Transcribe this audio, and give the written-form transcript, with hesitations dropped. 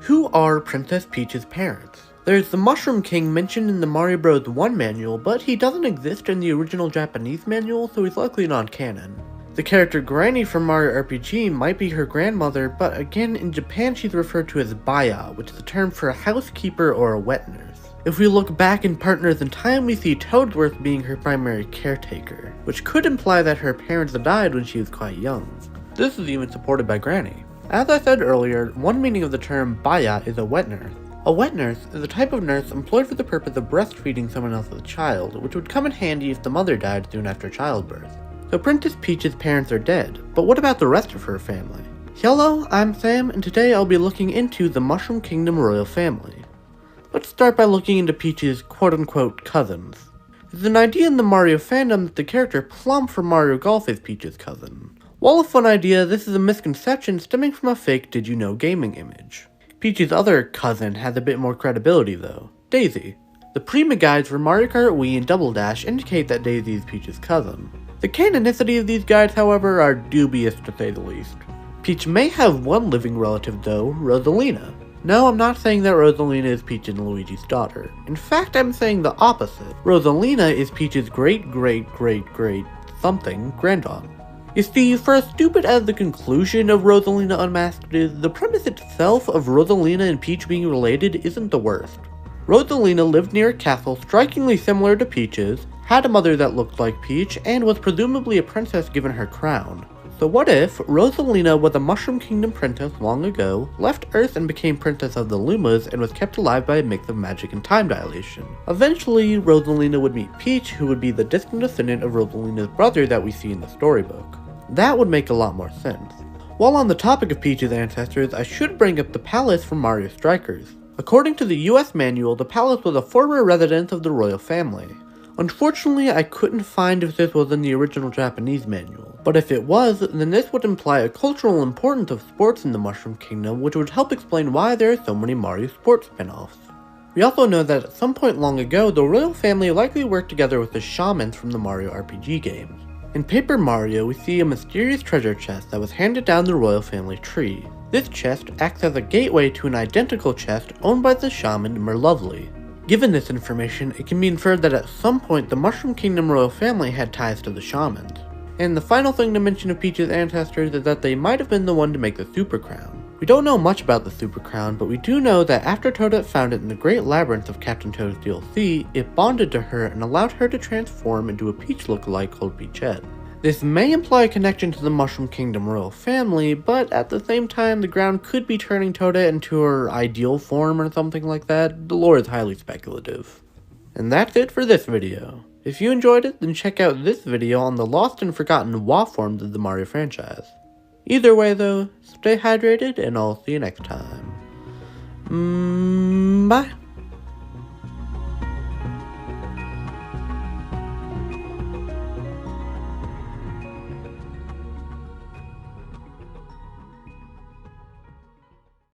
Who are Princess Peach's parents? There's the Mushroom King mentioned in the Mario Bros. 1 manual, but he doesn't exist in the original Japanese manual, so he's likely not canon. The character Granny from Mario RPG might be her grandmother, but again, in Japan she's referred to as Baya, which is a term for a housekeeper or a wet nurse. If we look back in Partners in Time, we see Toadsworth being her primary caretaker, which could imply that her parents died when she was quite young. This is even supported by Granny. As I said earlier, one meaning of the term Baya is a wet nurse. A wet nurse is a type of nurse employed for the purpose of breastfeeding someone else's child, which would come in handy if the mother died soon after childbirth. So Princess Peach's parents are dead, but what about the rest of her family? Hello, I'm Sam, and today I'll be looking into the Mushroom Kingdom royal family. Let's start by looking into Peach's quote-unquote cousins. There's an idea in the Mario fandom that the character Plum from Mario Golf is Peach's cousin. While a fun idea, this is a misconception stemming from a fake Did You Know gaming image. Peach's other cousin has a bit more credibility though, Daisy. The Prima guides for Mario Kart Wii and Double Dash indicate that Daisy is Peach's cousin. The canonicity of these guides, however, are dubious to say the least. Peach may have one living relative though, Rosalina. No, I'm not saying that Rosalina is Peach and Luigi's daughter. In fact, I'm saying the opposite. Rosalina is Peach's great-great-great-great-something granddaughter. You see, for as stupid as the conclusion of Rosalina Unmasked is, the premise itself of Rosalina and Peach being related isn't the worst. Rosalina lived near a castle strikingly similar to Peach's, had a mother that looked like Peach, and was presumably a princess given her crown. So what if Rosalina was a Mushroom Kingdom princess long ago, left Earth and became Princess of the Lumas, and was kept alive by a mix of magic and time dilation? Eventually, Rosalina would meet Peach, who would be the distant descendant of Rosalina's brother that we see in the storybook. That would make a lot more sense. While on the topic of Peach's ancestors, I should bring up the palace from Mario Strikers. According to the US manual, the palace was a former residence of the royal family. Unfortunately, I couldn't find if this was in the original Japanese manual, but if it was, then this would imply a cultural importance of sports in the Mushroom Kingdom, which would help explain why there are so many Mario sports spin-offs. We also know that at some point long ago, the royal family likely worked together with the shamans from the Mario RPG games. In Paper Mario, we see a mysterious treasure chest that was handed down the royal family tree. This chest acts as a gateway to an identical chest owned by the shaman Merlovely. Given this information, it can be inferred that at some point the Mushroom Kingdom royal family had ties to the shamans. And the final thing to mention of Peach's ancestors is that they might have been the one to make the Super Crown. We don't know much about the Super Crown, but we do know that after Toadette found it in the Great Labyrinth of Captain Toad's DLC, it bonded to her and allowed her to transform into a Peach lookalike called Peachette. This may imply a connection to the Mushroom Kingdom royal family, but at the same time, the ground could be turning Toadette into her ideal form or something like that. The lore is highly speculative. And that's it for this video. If you enjoyed it, then check out this video on the lost and forgotten WA forms of the Mario franchise. Either way though, stay hydrated and I'll see you next time. Bye!